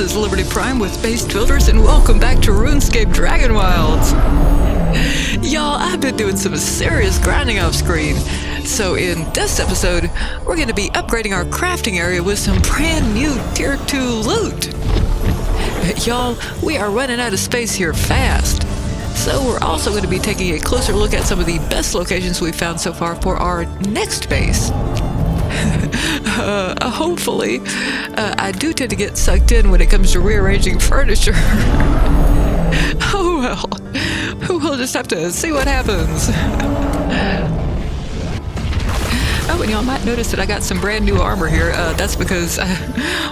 is Liberty Prime with Based Filters, and welcome back to RuneScape Dragonwilds. Y'all, I've been doing some serious grinding off screen, so in this episode, we're going to be upgrading our crafting area with some brand new Tier 2 loot. Y'all, we are running out of space here fast, so we're also going to be taking a closer look at some of the best locations we've found so far for our next base. Hopefully, I do tend to get sucked in when it comes to rearranging furniture. Oh well, we'll just have to see what happens. Oh, and y'all might notice that I got some brand new armor here. That's because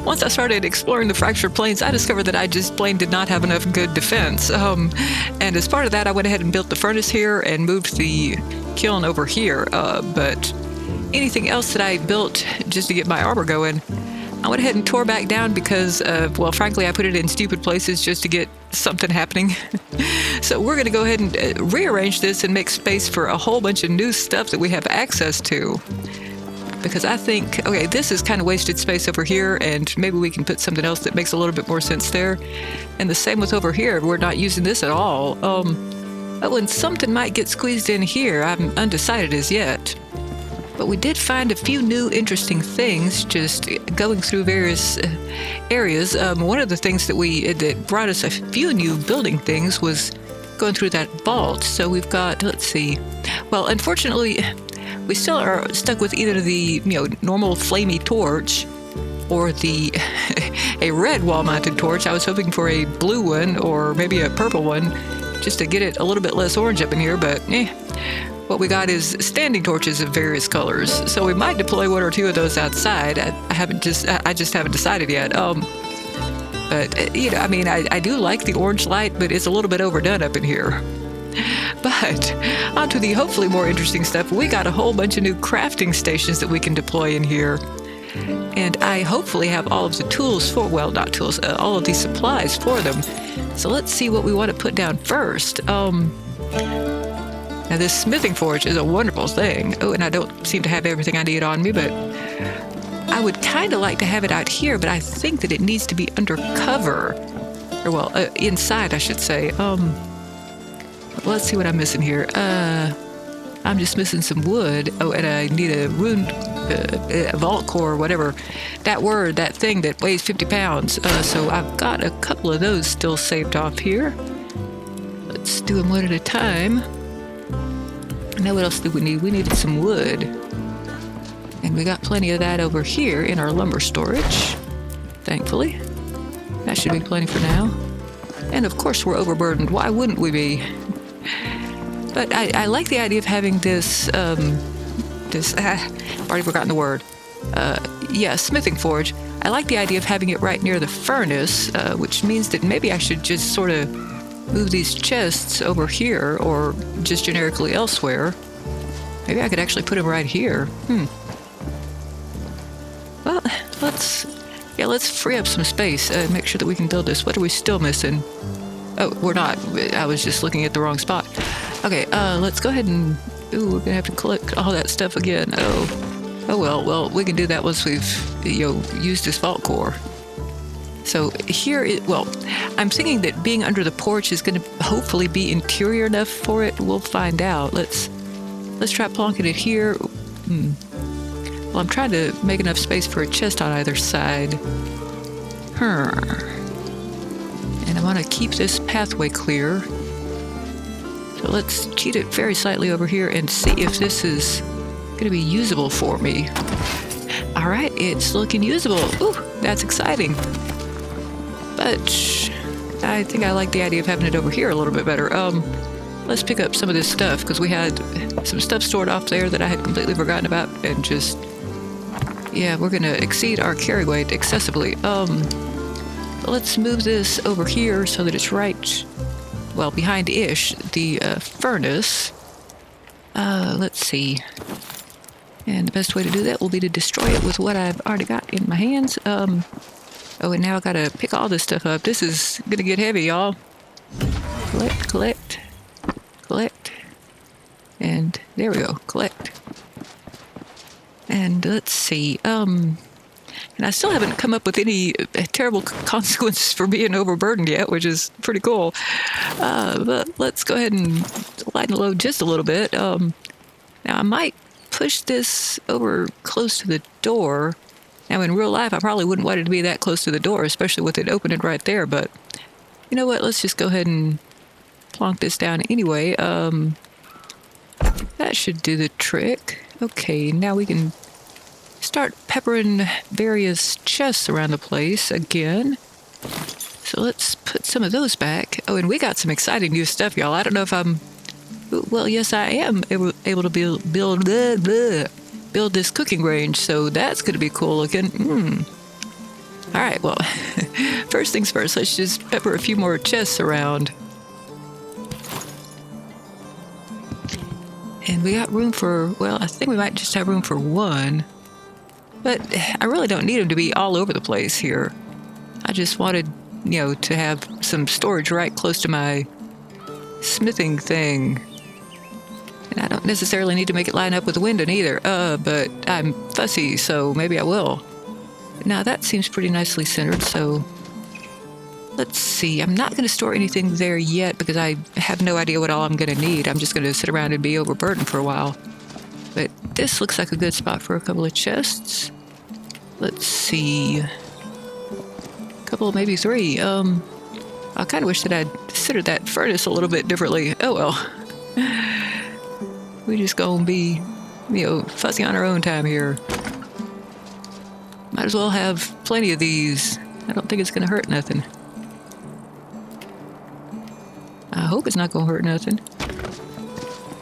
once I started exploring the fractured plains, I discovered that I just plain did not have enough good defense. And as part of that, I went ahead and built the furnace here and moved the kiln over here. But anything else that I built just to get my armor going, I went ahead and tore back down because, well, frankly, I put it in stupid places just to get something happening. So we're going to go ahead and rearrange this and make space for a whole bunch of new stuff that we have access to. Because I think, okay, this is kind of wasted space over here, and maybe we can put something else that makes a little bit more sense there. And the same with over here. We're not using this at all. But when something might get squeezed in here, I'm undecided as yet. But we did find a few new interesting things just going through various areas. One of the things that brought us a few new building things was going through that vault. So we've got, let's see. Well, unfortunately, we still are stuck with either the normal flamey torch or the a red wall-mounted torch. I was hoping for a blue one or maybe a purple one just to get it a little bit less orange up in here, but what we got is standing torches of various colors, so we might deploy one or two of those outside. I just haven't decided yet. But I mean, I do like the orange light, but it's a little bit overdone up in here. But onto the hopefully more interesting stuff. We got a whole bunch of new crafting stations that we can deploy in here, and I hopefully have all of the tools for, well, not tools, all of these supplies for them. So let's see what we want to put down first. Now, this smithing forge is a wonderful thing. Oh, and I don't seem to have everything I need on me, but I would kind of like to have it out here, but I think that it needs to be undercover. Or, well, inside, I should say. Let's see what I'm missing here. I'm just missing some wood. Oh, and I need a rune, vault core, whatever. That thing that weighs 50 pounds. So I've got a couple of those still saved off here. Let's do them one at a time. Now what else did we need? We needed some wood. And we got plenty of that over here in our lumber storage, thankfully. That should be plenty for now. And of course we're overburdened. Why wouldn't we be? But I like the idea of having this, I've already forgotten the word. Smithing forge. I like the idea of having it right near the furnace, which means that maybe I should just sort of move these chests over here, or just generically elsewhere. Maybe I could actually put them right here. Well, let's free up some space and make sure that we can build this. What are we still missing? Oh, we're not. I was just looking at the wrong spot. Okay, let's go ahead and... Ooh, we're gonna have to collect all that stuff again. Oh well, we can do that once we've, used this vault core. So here, I'm thinking that being under the porch is going to hopefully be interior enough for it. We'll find out. Let's try plonking it here. Well, I'm trying to make enough space for a chest on either side. And I want to keep this pathway clear. So let's cheat it very slightly over here and see if this is going to be usable for me. All right, it's looking usable. Ooh, that's exciting. But I think I like the idea of having it over here a little bit better. Let's pick up some of this stuff, because we had some stuff stored off there that I had completely forgotten about, and just, we're going to exceed our carry weight excessively. Let's move this over here so that it's right, well, behind-ish the furnace. Let's see. And the best way to do that will be to destroy it with what I've already got in my hands. Oh, and now I gotta pick all this stuff up. This is gonna get heavy, y'all. Collect. And there we go, collect. And let's see, now And I still haven't come up with any terrible consequences for being overburdened yet, which is pretty cool. But let's go ahead and lighten the load just a little bit. Now, I might push this over close to the door. Now, in real life, I probably wouldn't want it to be that close to the door, especially with it opening right there. But you know what? Let's just go ahead and plonk this down anyway. That should do the trick. Okay, now we can start peppering various chests around the place again. So let's put some of those back. Oh, and we got some exciting new stuff, y'all. I don't know if I'm... Well, yes, I am able to build this cooking range, so that's going to be cool looking. All right, well, first things first, let's just pepper a few more chests around. And we got room for, well, I think we might just have room for one. But I really don't need them to be all over the place here. I just wanted, to have some storage right close to my smithing thing. And I don't necessarily need to make it line up with the window either. But I'm fussy, so maybe I will. Now that seems pretty nicely centered, so let's see. I'm not going to store anything there yet because I have no idea what all I'm going to need. I'm just going to sit around and be overburdened for a while. But this looks like a good spot for a couple of chests. Let's see. A couple, maybe three. I kind of wish that I'd considered that furnace a little bit differently. Oh well. We just gonna be, fussy on our own time here. Might as well have plenty of these. I don't think it's gonna hurt nothing. I hope it's not gonna hurt nothing.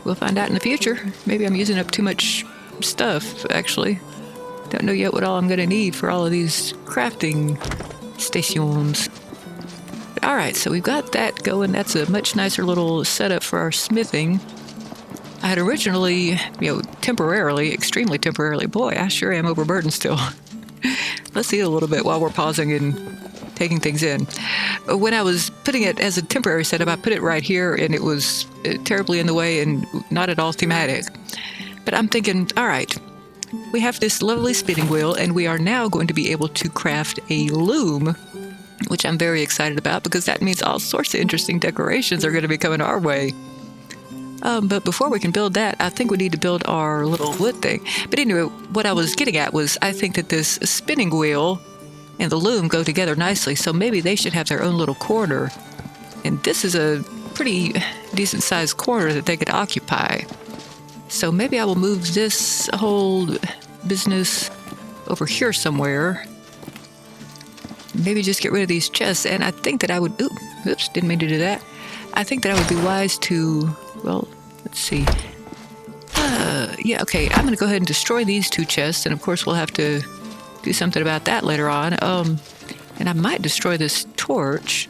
We'll find out in the future. Maybe I'm using up too much stuff, actually. Don't know yet what all I'm going to need for all of these crafting stations. All right, so we've got that going. That's a much nicer little setup for our smithing. I had originally, temporarily, extremely temporarily, boy, I sure am overburdened still. Let's eat a little bit while we're pausing and taking things in. When I was putting it as a temporary setup, I put it right here, and it was terribly in the way and not at all thematic. But I'm thinking, all right, we have this lovely spinning wheel, and we are now going to be able to craft a loom, which I'm very excited about because that means all sorts of interesting decorations are going to be coming our way. But before we can build that, I think we need to build our little wood thing. But anyway, what I was getting at was I think that this spinning wheel and the loom go together nicely, so maybe they should have their own little corner. And this is a pretty decent-sized corner that they could occupy. So maybe I will move this whole business over here somewhere. Maybe just get rid of these chests, and I think that I would... Oops, didn't mean to do that. I think that I would be wise to... Well, let's see. Yeah, okay, I'm going to go ahead and destroy these two chests, and of course we'll have to do something about that later on. And I might destroy this torch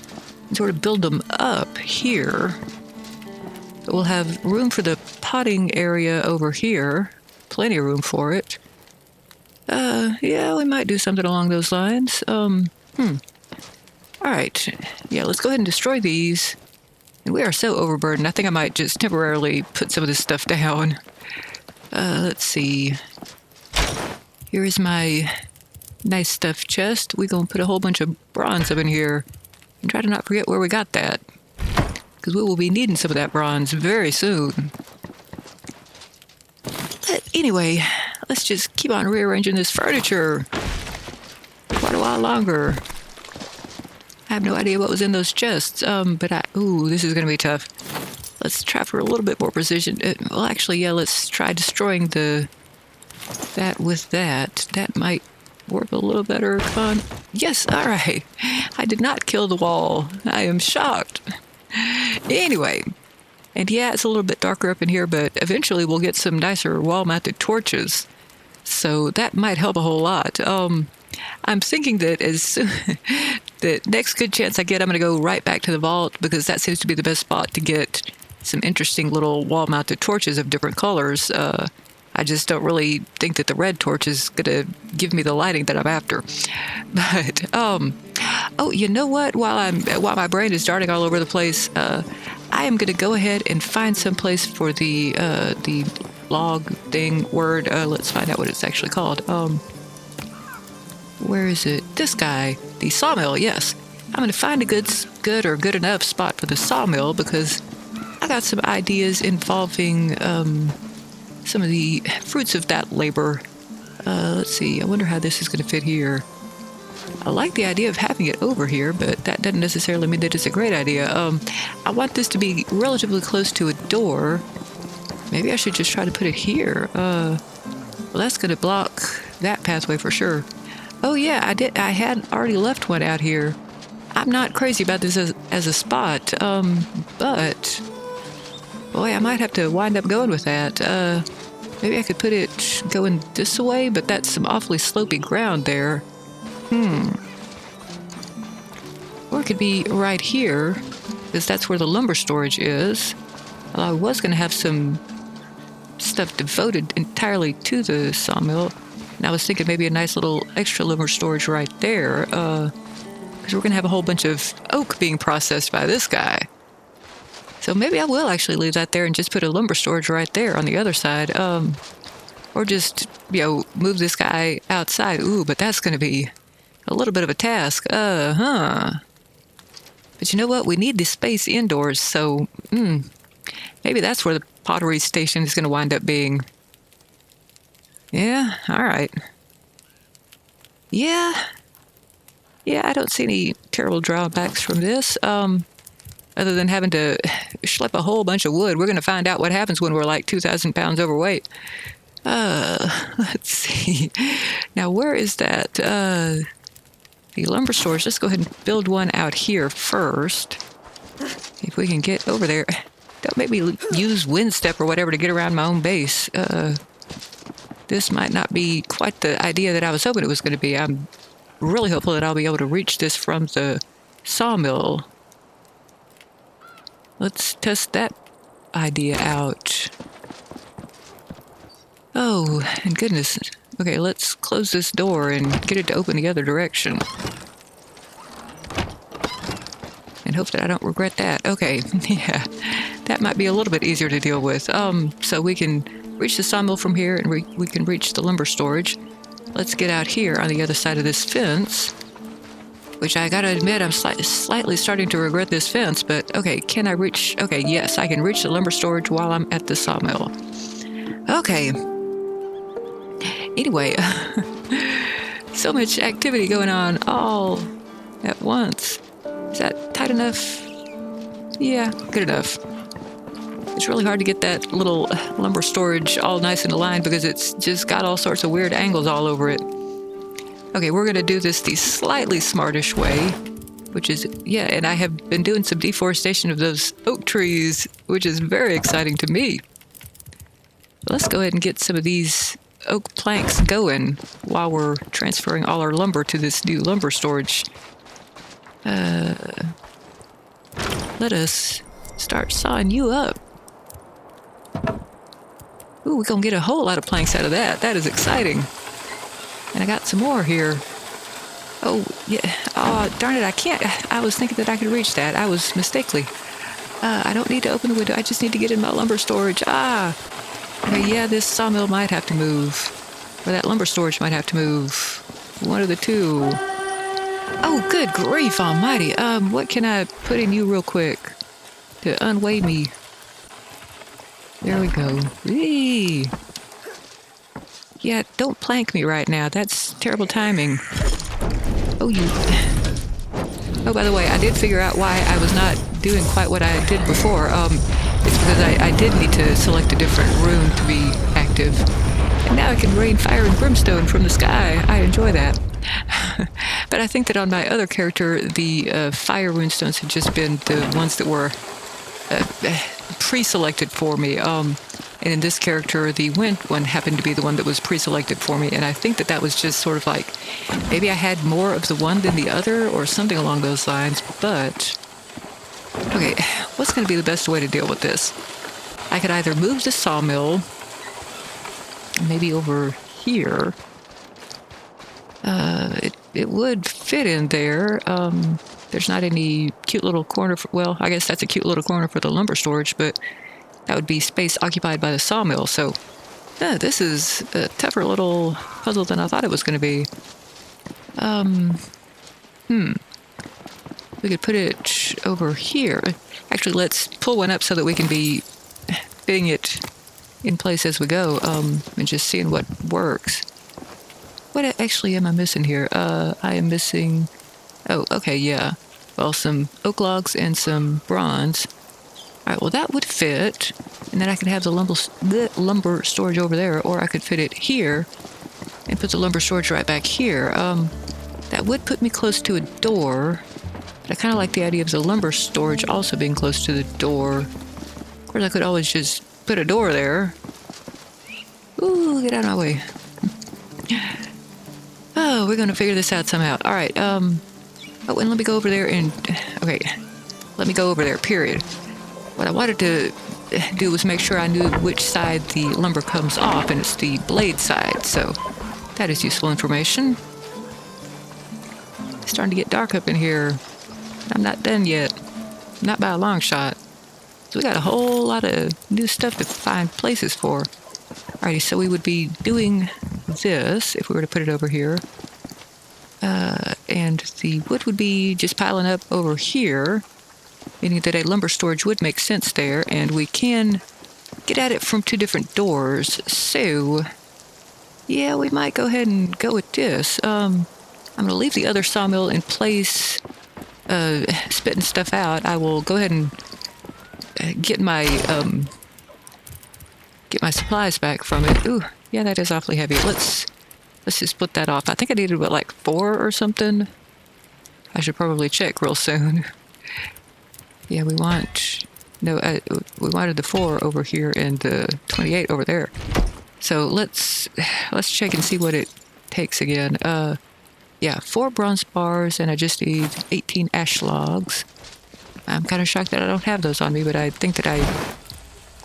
and sort of build them up here. But we'll have room for the potting area over here. Plenty of room for it. Yeah, we might do something along those lines. All right. Yeah, let's go ahead and destroy these. And we are so overburdened, I think I might just temporarily put some of this stuff down. Let's see. Here is my nice stuffed chest. We're going to put a whole bunch of bronze up in here. And try to not forget where we got that. Because we will be needing some of that bronze very soon. But anyway, let's just keep on rearranging this furniture. Quite a while longer. I have no idea what was in those chests. Ooh, this is going to be tough. Let's try for a little bit more precision. Well, actually, yeah, let's try destroying that with that. That might work a little better. Come on. Yes, all right. I did not kill the wall. I am shocked. Anyway, and yeah, it's a little bit darker up in here, but eventually we'll get some nicer wall-mounted torches. So that might help a whole lot. I'm thinking that the next good chance I get, I'm going to go right back to the vault because that seems to be the best spot to get some interesting little wall-mounted torches of different colors. I just don't really think that the red torch is going to give me the lighting that I'm after. But, oh, you know what? While my brain is darting all over the place, I am going to go ahead and find some place for the log thing word. Let's find out what it's actually called. Where is it? This guy. The sawmill, yes. I'm going to find a good enough spot for the sawmill because I got some ideas involving some of the fruits of that labor. Let's see. I wonder how this is going to fit here. I like the idea of having it over here, but that doesn't necessarily mean that it's a great idea. I want this to be relatively close to a door. Maybe I should just try to put it here. Well, that's going to block that pathway for sure. Oh yeah, I had already left one out here. I'm not crazy about this as a spot, but boy, I might have to wind up going with that. Maybe I could put it going this way, but that's some awfully slopey ground there. Or it could be right here, because that's where the lumber storage is. Although I was going to have some stuff devoted entirely to the sawmill. And I was thinking maybe a nice little extra lumber storage right there, because we're going to have a whole bunch of oak being processed by this guy. So maybe I will actually leave that there and just put a lumber storage right there on the other side. Or just, move this guy outside. Ooh, but that's going to be a little bit of a task. But you know what? We need the space indoors, so maybe that's where the pottery station is going to wind up being. Yeah, all right. Yeah, I don't see any terrible drawbacks from this, other than having to schlep a whole bunch of wood. We're going to find out what happens when we're like 2,000 pounds overweight. Let's see. Now, where is that? The lumber storage. Let's go ahead and build one out here first. If we can get over there. Don't make me use wind step or whatever to get around my own base. This might not be quite the idea that I was hoping it was going to be. I'm really hopeful that I'll be able to reach this from the sawmill. Let's test that idea out. Oh, and goodness. Okay, let's close this door and get it to open the other direction. And hope that I don't regret that. Okay, yeah, that might be a little bit easier to deal with. So we can reach the sawmill from here, and we can reach the lumber storage. Let's get out here on the other side of this fence, which I gotta admit, I'm slightly starting to regret this fence, but okay, can I reach? Okay, yes, I can reach the lumber storage while I'm at the sawmill. Okay. Anyway, so much activity going on all at once. Is that tight enough? Yeah, good enough. It's really hard to get that little lumber storage all nice and aligned because it's just got all sorts of weird angles all over it. Okay, we're going to do this the slightly smartish way, which is, yeah, and I have been doing some deforestation of those oak trees, which is very exciting to me. Let's go ahead and get some of these oak planks going while we're transferring all our lumber to this new lumber storage. Let us start sawing you up. Ooh, we're gonna get a whole lot of planks out of that. That is exciting. And I got some more here. Oh, yeah. Oh, darn it, I can't. I was thinking that I could reach that. I was mistakenly. I don't need to open the window. I just need to get in my lumber storage. Okay, yeah, this sawmill might have to move. Or that lumber storage might have to move. One of the two. Oh, good grief almighty. What can I put in you real quick to unweigh me? There we go. Whee! Yeah, don't plank me right now. That's terrible timing. Oh, Oh, by the way, I did figure out why I was not doing quite what I did before. It's because I did need to select a different rune to be active. And now I can rain fire and brimstone from the sky. I enjoy that. But I think that on my other character, the fire runestones had just been the ones that were pre-selected for me. And in this character, the wind one happened to be the one that was pre-selected for me. And I think that was just sort of like, maybe I had more of the one than the other or something along those lines. But, okay, what's going to be the best way to deal with this? I could either move the sawmill, maybe over here. It would fit in there. There's not any cute little corner for, well, I guess that's a cute little corner for the lumber storage, but that would be space occupied by the sawmill. So, this is a tougher little puzzle than I thought it was going to be. We could put it over here. Actually, let's pull one up so that we can be fitting it in place as we go, and just seeing what works. What actually am I missing here? I am missing... Oh, okay, yeah. Well, some oak logs and some bronze. All right, well, that would fit. And then I could have the lumber storage over there, or I could fit it here and put the lumber storage right back here. That would put me close to a door. But I kind of like the idea of the lumber storage also being close to the door. Of course, I could always just put a door there. Ooh, get out of my way. Oh, we're going to figure this out somehow. All right. Oh, and let me go over there and... Okay. Let me go over there, period. What I wanted to do was make sure I knew which side the lumber comes off, and it's the blade side. So that is useful information. It's starting to get dark up in here. I'm not done yet. Not by a long shot. So we got a whole lot of new stuff to find places for. Alrighty, so we would be doing this if we were to put it over here. And the wood would be just piling up over here, meaning that a lumber storage would make sense there, and we can get at it from 2 different doors. So, yeah, we might go ahead and go with this. I'm going to leave the other sawmill in place, spitting stuff out. I will go ahead and get my supplies back from it. Ooh, yeah, that is awfully heavy. Let's just split that off. I think I needed, what, like 4 or something? I should probably check real soon. Yeah, we want... No, we wanted the 4 over here and the 28 over there. So let's check and see what it takes again. Yeah, 4 bronze bars, and I just need 18 ash logs. I'm kind of shocked that I don't have those on me, but I think that I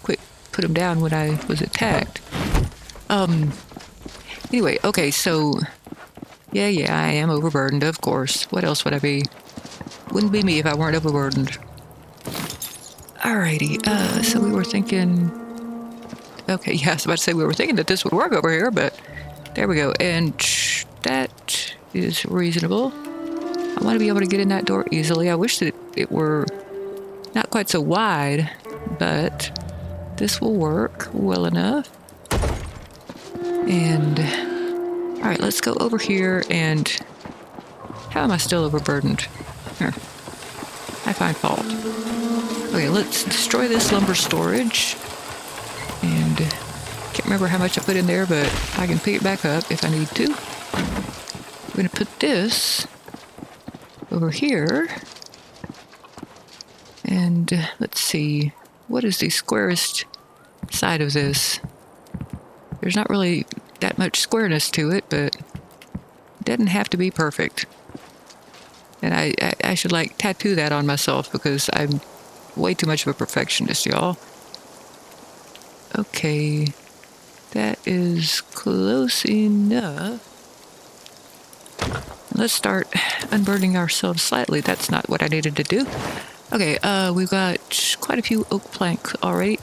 put them down when I was attacked. Anyway, okay, so... Yeah, I am overburdened, of course. What else would I be? Wouldn't be me if I weren't overburdened. Alrighty, so we were thinking... Okay, yeah, I was about to say we were thinking that this would work over here, but... There we go, and that is reasonable. I want to be able to get in that door easily. I wish that it were not quite so wide, but this will work well enough. And, all right, let's go over here and, how am I still overburdened? Here, I find fault. Okay, let's destroy this lumber storage. And, can't remember how much I put in there, but I can pick it back up if I need to. I'm going to put this over here. And let's see, what is the squarest side of this? There's not really that much squareness to it, but it doesn't have to be perfect. And I should like tattoo that on myself because I'm way too much of a perfectionist, y'all. Okay, that is close enough. Let's start unburdening ourselves slightly. That's not what I needed to do. Okay, we've got quite a few oak planks already.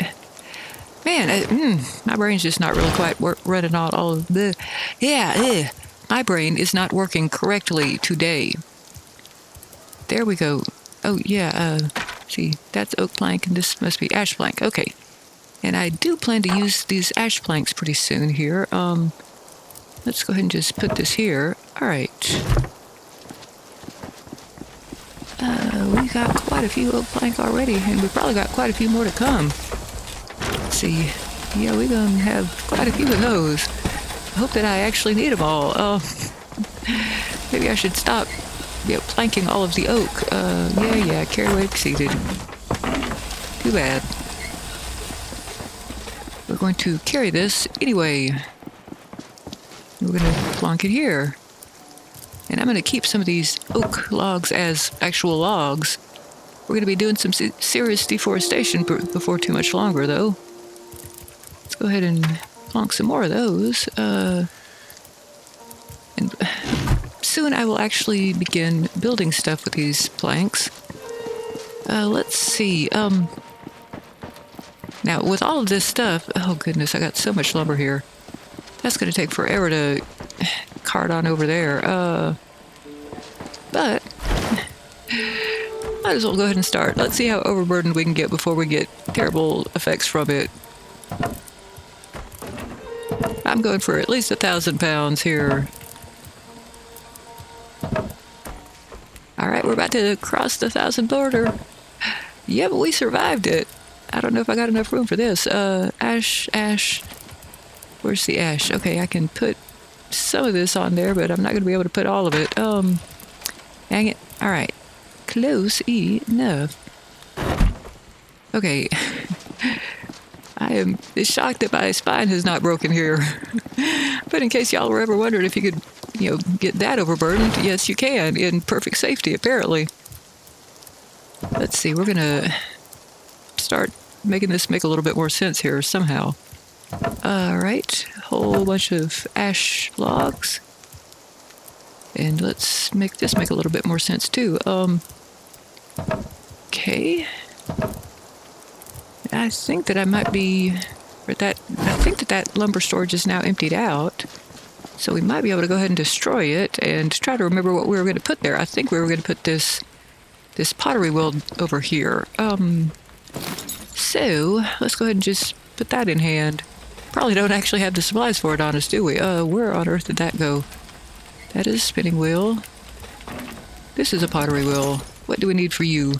Man, my brain's just not really quite running on all of the... Yeah, my brain is not working correctly today. There we go. Oh, yeah, see, that's oak plank, and this must be ash plank. Okay. And I do plan to use these ash planks pretty soon here. Let's go ahead and just put this here. All right. We got quite a few oak plank already, and we probably got quite a few more to come. Let's see. Yeah, we're going to have quite a few of those. I hope that I actually need them all. Maybe I should stop planking all of the oak. Yeah, carry away exceeded. Too bad. We're going to carry this anyway. We're going to plonk it here. And I'm going to keep some of these oak logs as actual logs. We're going to be doing some serious deforestation before too much longer, though. Let's go ahead and plonk some more of those. And soon I will actually begin building stuff with these planks. Let's see. Now, with all of this stuff... Oh, goodness, I got so much lumber here. That's going to take forever to cart on over there. Might as well go ahead and start. Let's see how overburdened we can get before we get terrible effects from it. I'm going for at least 1,000 pounds here. Alright, we're about to cross the 1,000 border. Yeah, but we survived it. I don't know if I got enough room for this. Ash. Where's the ash? Okay, I can put some of this on there, but I'm not going to be able to put all of it. Dang it. Alright. Close enough. Okay. I am shocked that my spine has not broken here. But in case y'all were ever wondering if you could, get that overburdened, yes, you can, in perfect safety, apparently. Let's see, we're gonna start making this make a little bit more sense here somehow. Alright, whole bunch of ash logs. And let's make this make a little bit more sense too. Okay. I think that I might be, I think that lumber storage is now emptied out. So we might be able to go ahead and destroy it and try to remember what we were going to put there. I think we were going to put this pottery wheel over here. So let's go ahead and just put that in hand. Probably don't actually have the supplies for it on us, do we? Where on earth did that go? That is a spinning wheel. This is a pottery wheel. What do we need for you?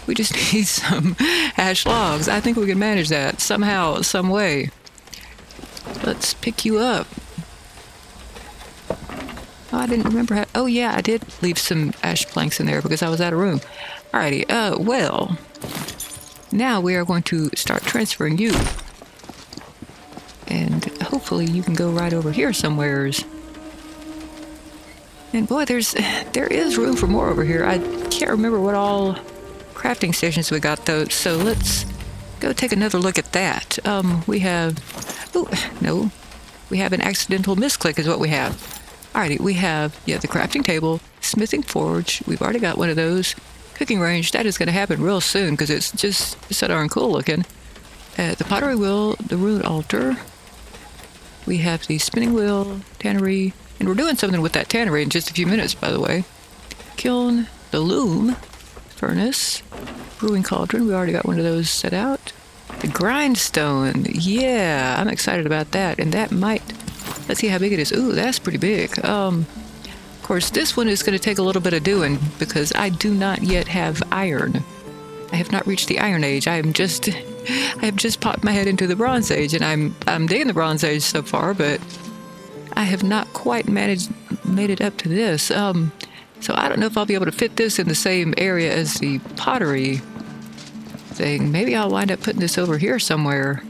We just need some ash logs. I think we can manage that somehow, some way. Let's pick you up. Oh, I didn't remember how... Oh, yeah, I did leave some ash planks in there because I was out of room. Alrighty, well... Now we are going to start transferring you. And hopefully you can go right over here somewheres. And boy, there is room for more over here. I can't remember what all crafting stations we got though, so let's go take another look at that. We have... Oh, no. We have an accidental misclick is what we have. Alrighty, we have, the crafting table, smithing forge. We've already got one of those. Cooking range, that is going to happen real soon because it's just so darn cool looking. The pottery wheel, the rune altar. We have the spinning wheel, tannery, and we're doing something with that tannery in just a few minutes, by the way. Kiln, the loom, furnace, brewing cauldron. We already got one of those set out. The grindstone, yeah, I'm excited about that. And that might, let's see how big it is. Ooh, that's pretty big. Of course, this one is going to take a little bit of doing because I do not yet have iron. I have not reached the Iron Age. I have just popped my head into the Bronze Age, and I'm digging the Bronze Age so far, but I have not quite made it up to this. So I don't know if I'll be able to fit this in the same area as the pottery thing. Maybe I'll wind up putting this over here somewhere.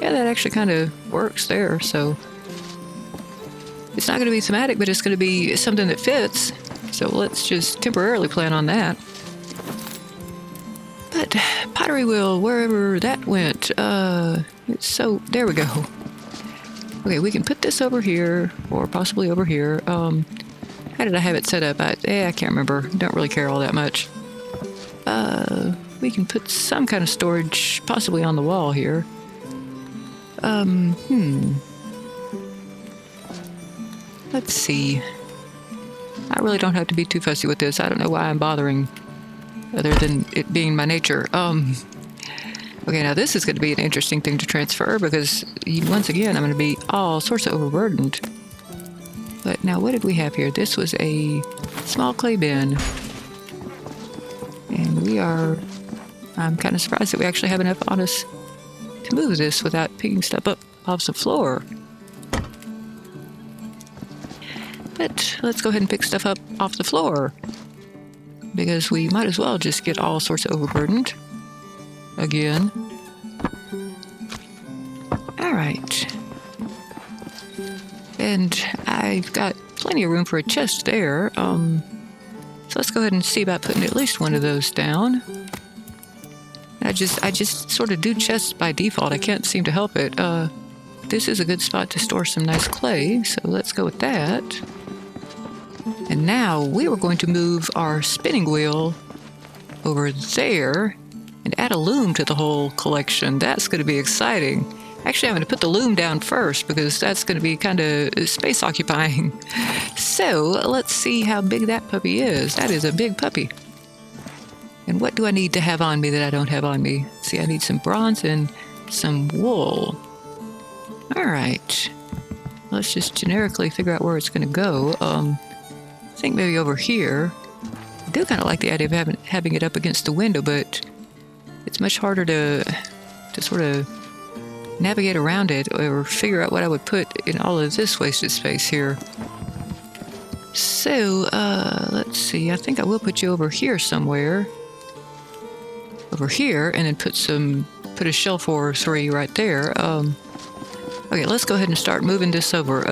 Yeah, that actually kind of works there, so it's not going to be thematic, but it's going to be something that fits. So let's just temporarily plan on that. But pottery wheel, wherever that went, so there we go. Okay, we can put this over here, or possibly over here. How did I have it set up? I can't remember. Don't really care all that much. We can put some kind of storage possibly on the wall here. Let's see. I really don't have to be too fussy with this. I don't know why I'm bothering, other than it being my nature. Okay, now this is going to be an interesting thing to transfer because, once again, I'm going to be all sorts of overburdened. But now what did we have here? This was a small clay bin. And I'm kind of surprised that we actually have enough on us to move this without picking stuff up off the floor. But let's go ahead and pick stuff up off the floor, because we might as well just get all sorts of overburdened again. Alright. And I've got plenty of room for a chest there. So let's go ahead and see about putting at least one of those down. I just sort of do chests by default. I can't seem to help it. This is a good spot to store some nice clay, so let's go with that. And now we were going to move our spinning wheel over there and add a loom to the whole collection. That's going to be exciting. Actually, I'm going to put the loom down first because that's going to be kind of space occupying. So let's see how big that puppy is. That is a big puppy. And what do I need to have on me that I don't have on me? See, I need some bronze and some wool. All right. Let's just generically figure out where it's going to go. I think maybe over here. I do kind of like the idea of having it up against the window, but it's much harder to sort of navigate around it or figure out what I would put in all of this wasted space here. So, let's see. I think I will put you over here somewhere. Over here, and then put a shelf or 3 right there. Okay, let's go ahead and start moving this over.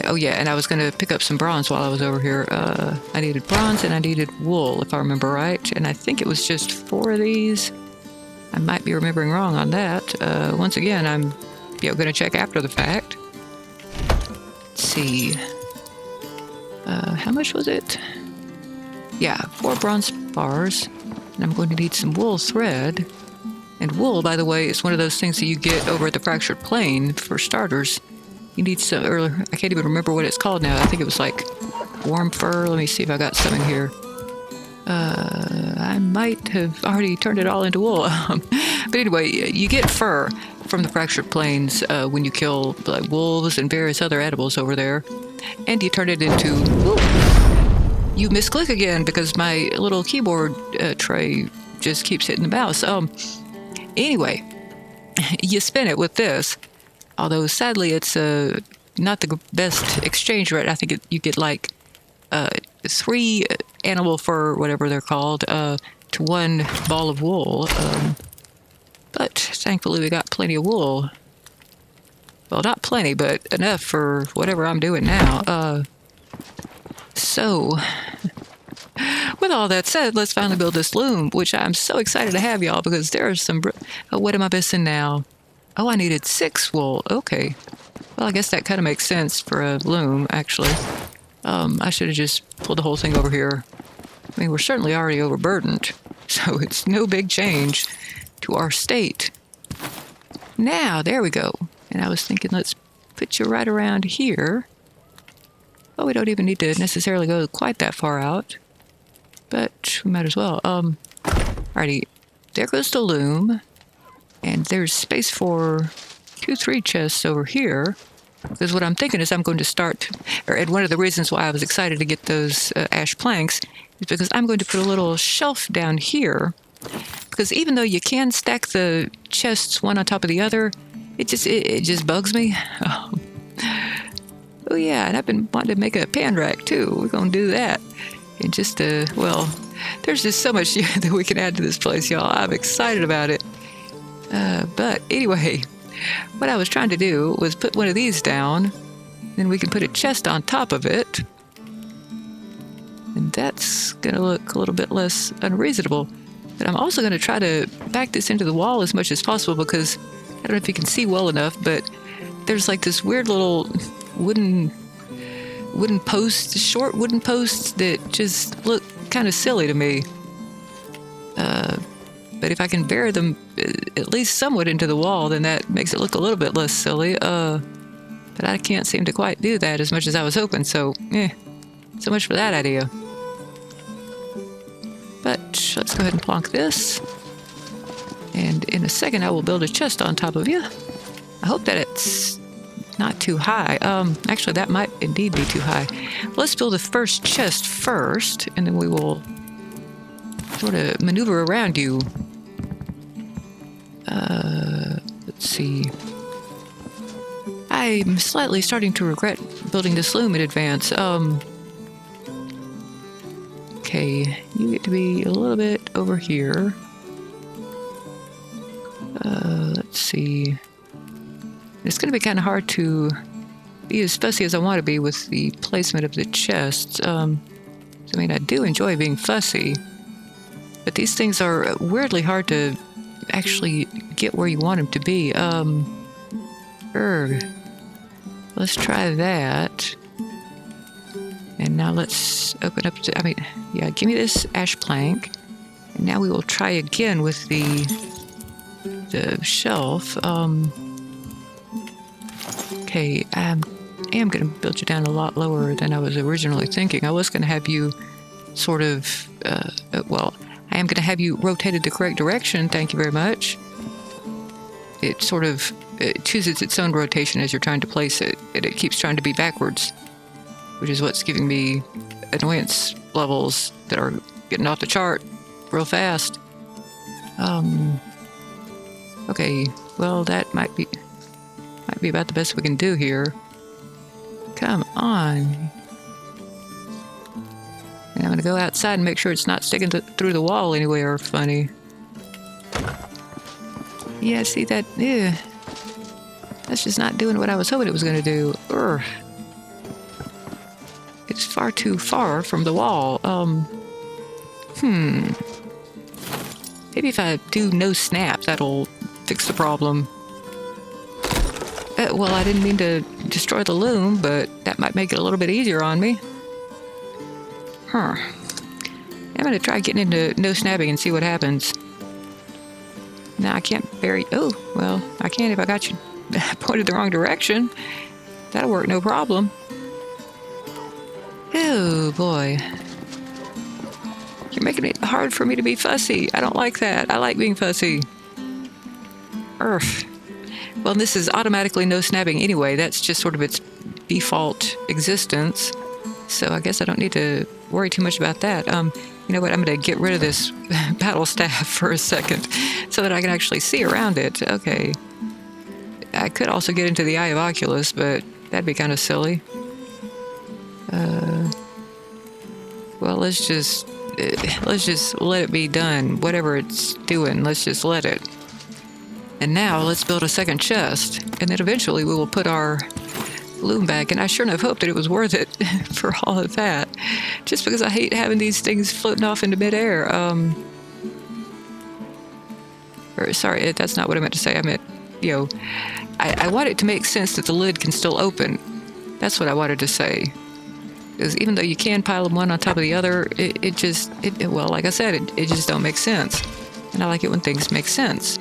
Oh yeah, and I was going to pick up some bronze while I was over here. I needed bronze and I needed wool, if I remember right. And I think it was just 4 of these. I might be remembering wrong on that. Once again, I'm going to check after the fact. Let's see. How much was it? Yeah, 4 bronze bars. And I'm going to need some wool thread. And wool, by the way, is one of those things that you get over at the Fractured Plane for starters. You need some, or I can't even remember what it's called now. I think it was like warm fur. Let me see if I got some in here. I might have already turned it all into wool. But anyway, you get fur from the Fractured Plains when you kill like wolves and various other edibles over there. And you turn it into... Ooh, you misclick again because my little keyboard tray just keeps hitting the mouse. Anyway, you spin it with this. Although sadly, it's not the best exchange rate. I think you get like 3 animal fur, whatever they're called, to 1 ball of wool. But thankfully, we got plenty of wool. Well, not plenty, but enough for whatever I'm doing now. So, with all that said, let's finally build this loom, which I'm so excited to have, y'all, because there are some... what am I missing now? Oh, I needed 6 wool. Okay. Well, I guess that kind of makes sense for a loom, actually. I should have just pulled the whole thing over here. I mean, we're certainly already overburdened, so it's no big change to our state. Now, there we go. And I was thinking, let's put you right around here. Well, we don't even need to necessarily go quite that far out, but we might as well. Alrighty, there goes the loom, and there's space for 2-3 chests over here. Because what I'm thinking is I'm going to start, and one of the reasons why I was excited to get those ash planks is because I'm going to put a little shelf down here. Because even though you can stack the chests one on top of the other, it just bugs me. Oh yeah, and I've been wanting to make a pan rack too. We're going to do that. And just, well, there's just so much that we can add to this place, y'all. I'm excited about it. But anyway, what I was trying to do was put one of these down, then we can put a chest on top of it. And that's going to look a little bit less unreasonable. But I'm also going to try to back this into the wall as much as possible because I don't know if you can see well enough, but there's like this weird little wooden posts, short wooden posts that just look kind of silly to me. But if I can bury them at least somewhat into the wall, then that makes it look a little bit less silly. But I can't seem to quite do that as much as I was hoping, so so much for that idea. But let's go ahead and plonk this. And in a second, I will build a chest on top of you. I hope that it's not too high. Actually, that might indeed be too high. Let's build the first chest first, and then we will sort of maneuver around you. Let's see. I'm slightly starting to regret building this loom in advance. Okay, you get to be a little bit over here. Let's see. It's going to be kind of hard to be as fussy as I want to be with the placement of the chests. I mean, I do enjoy being fussy, but these things are weirdly hard to actually get where you want them to be. Let's try that. And now let's open up to, give me this ash plank. And now we will try again with the shelf. Okay, I am going to build you down a lot lower than I was originally thinking. I was going to have you sort of, well, I am going to have you rotated the correct direction. Thank you very much. It sort of chooses its own rotation as you're trying to place it, and it keeps trying to be backwards, which is what's giving me annoyance levels that are getting off the chart real fast. Okay, well, that might be about the best we can do here. Come on. And I'm going to go outside and make sure it's not sticking through the wall anywhere funny. Yeah, see that? Yeah. That's just not doing what I was hoping it was going to do. Urgh. It's far too far from the wall. Maybe if I do no snap, that'll fix the problem. Well, I didn't mean to destroy the loom, but that might make it a little bit easier on me. Huh. I'm going to try getting into no snapping and see what happens. Now I can't bury... Oh, well, I can if I got you pointed the wrong direction. That'll work no problem. Oh, boy. You're making it hard for me to be fussy. I don't like that. I like being fussy. Urgh. Well, this is automatically no snapping anyway. That's just sort of its default existence. So I guess I don't need to worry too much about that. You know what? I'm going to get rid of this battle staff for a second so that I can actually see around it. Okay. I could also get into the Eye of Oculus, but that'd be kind of silly. Well, let's just let it be done. Whatever it's doing, let's just let it. And now let's build a second chest, and then eventually we will put our loom back. And I sure enough hope that it was worth it for all of that, just because I hate having these things floating off into midair. Sorry, that's not what I meant to say. I meant, you know, I want it to make sense that the lid can still open. That's what I wanted to say. Because even though you can pile them one on top of the other, well, like I said, it just don't make sense. And I like it when things make sense.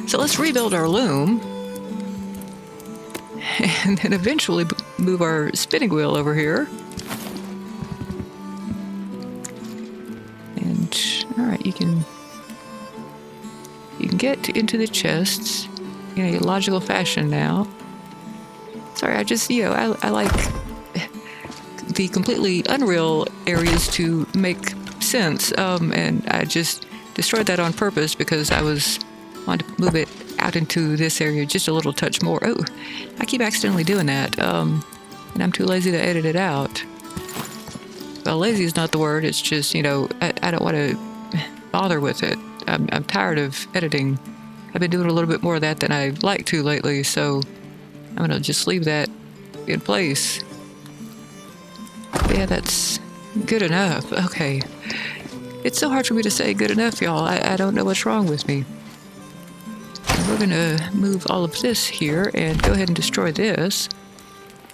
So let's rebuild our loom. And then eventually move our spinning wheel over here. And, alright, you can get into the chests in a logical fashion now. Sorry, I just, you know, I like the completely unreal areas to make sense, and I just destroyed that on purpose because I wanted to move it out into this area just a little touch more. Oh, I keep accidentally doing that, and I'm too lazy to edit it out. Well, lazy is not the word. It's just, you know, I don't want to bother with it. I'm tired of editing. I've been doing a little bit more of that than I like to lately, so I'm going to just leave that in place. Yeah, that's good enough. Okay. It's so hard for me to say good enough, y'all. I don't know what's wrong with me. We're going to move all of this here and go ahead and destroy this.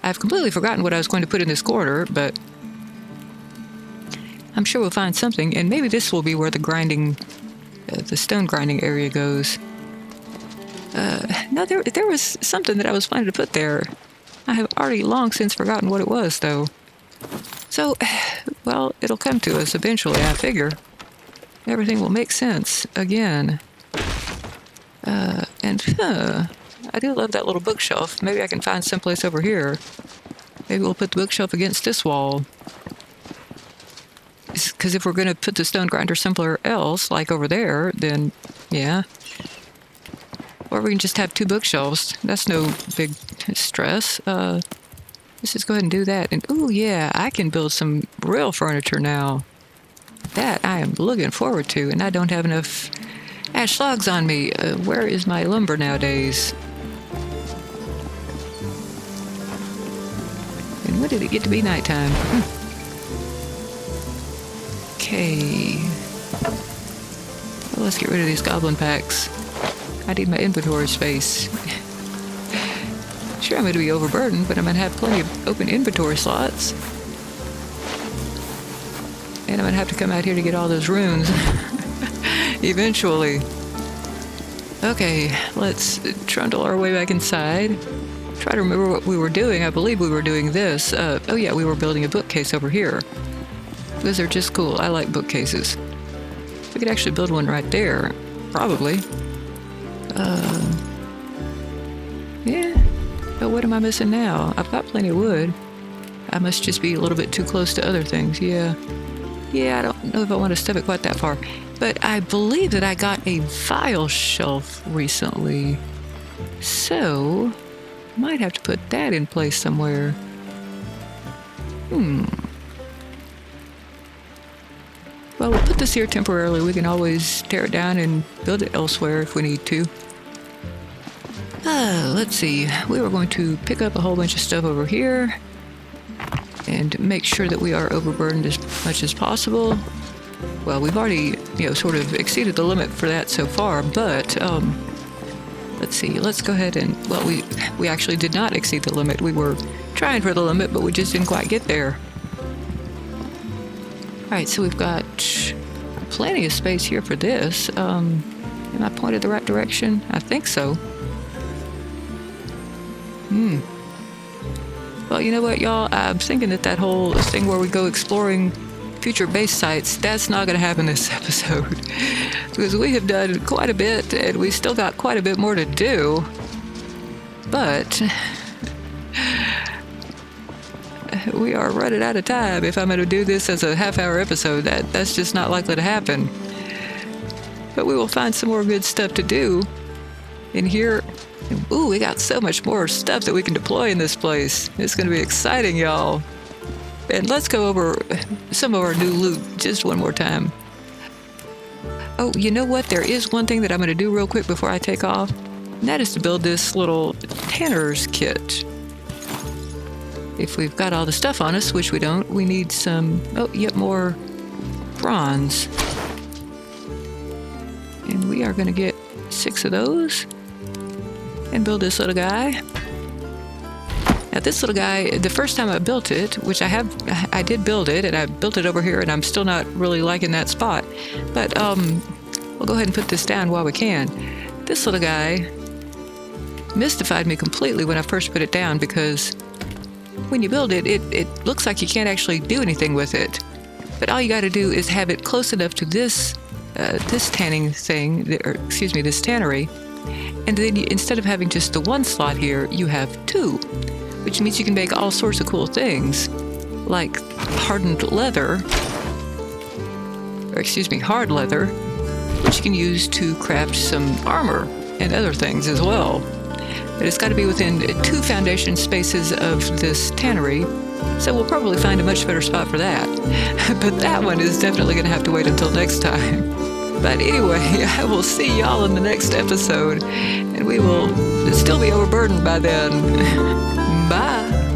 I've completely forgotten what I was going to put in this corner, but I'm sure we'll find something, and maybe this will be where the grinding, the stone grinding area goes. No, there was something that I was planning to put there. I have already long since forgotten what it was, though. So, well, it'll come to us eventually, I figure. Everything will make sense again. I do love that little bookshelf. Maybe I can find someplace over here. Maybe we'll put the bookshelf against this wall. Because if we're going to put the stone grinder somewhere else, like over there, then, yeah. Or we can just have two bookshelves. That's no big stress. Let's just go ahead and do that. And, ooh, yeah, I can build some real furniture now. That I am looking forward to, and I don't have enough ash logs on me. Where is my lumber nowadays? And when did it get to be nighttime? Okay. Well, let's get rid of these goblin packs. I need my inventory space. Sure, I'm going to be overburdened, but I'm going to have plenty of open inventory slots. And I'm going to have to come out here to get all those runes. Eventually. Okay, let's trundle our way back inside. Try to remember what we were doing. I believe we were doing this. Oh yeah, we were building a bookcase over here. because they're just cool. I like bookcases. We could actually build one right there, probably. Yeah. But what am I missing now? I've got plenty of wood. I must just be a little bit too close to other things. Yeah, I don't know if I want to step it quite that far. But I believe that I got a file shelf recently. So, might have to put that in place somewhere. Well, we'll put this here temporarily. We can always tear it down and build it elsewhere if we need to. Let's see. We were going to pick up a whole bunch of stuff over here and make sure that we are overburdened as much as possible. Well, we've already, sort of exceeded the limit for that so far, but let's see. Let's go ahead and, well, we actually did not exceed the limit. We were trying for the limit, but we just didn't quite get there. All right, so we've got plenty of space here for this. Am I pointed the right direction? I think so. Well, you know what, y'all? I'm thinking that whole thing where we go exploring future base sites, that's not going to happen this episode. Because we have done quite a bit, and we still got quite a bit more to do. But we are running out of time. If I'm going to do this as a half-hour episode, that's just not likely to happen. But we will find some more good stuff to do in here. Ooh, we got so much more stuff that we can deploy in this place. It's going to be exciting, y'all. And let's go over some of our new loot just one more time. Oh, you know what? There is one thing that I'm going to do real quick before I take off. And that is to build this little tanner's kit. If we've got all the stuff on us, which we don't, we need some, more bronze. And we are going to get 6 of those and build this little guy. Now this little guy, the first time I built it, which I did build it, and I built it over here, and I'm still not really liking that spot. But we'll go ahead and put this down while we can. This little guy mystified me completely when I first put it down, because when you build it, it looks like you can't actually do anything with it. But all you got to do is have it close enough to this tanning thing, or excuse me, this tannery. And then instead of having just the one slot here, you have 2, which means you can make all sorts of cool things, like hardened leather, or excuse me, hard leather, which you can use to craft some armor and other things as well. But it's got to be within 2 foundation spaces of this tannery, so we'll probably find a much better spot for that. But that one is definitely going to have to wait until next time. But anyway, I will see y'all in the next episode, and we will still be overburdened by then. Bye.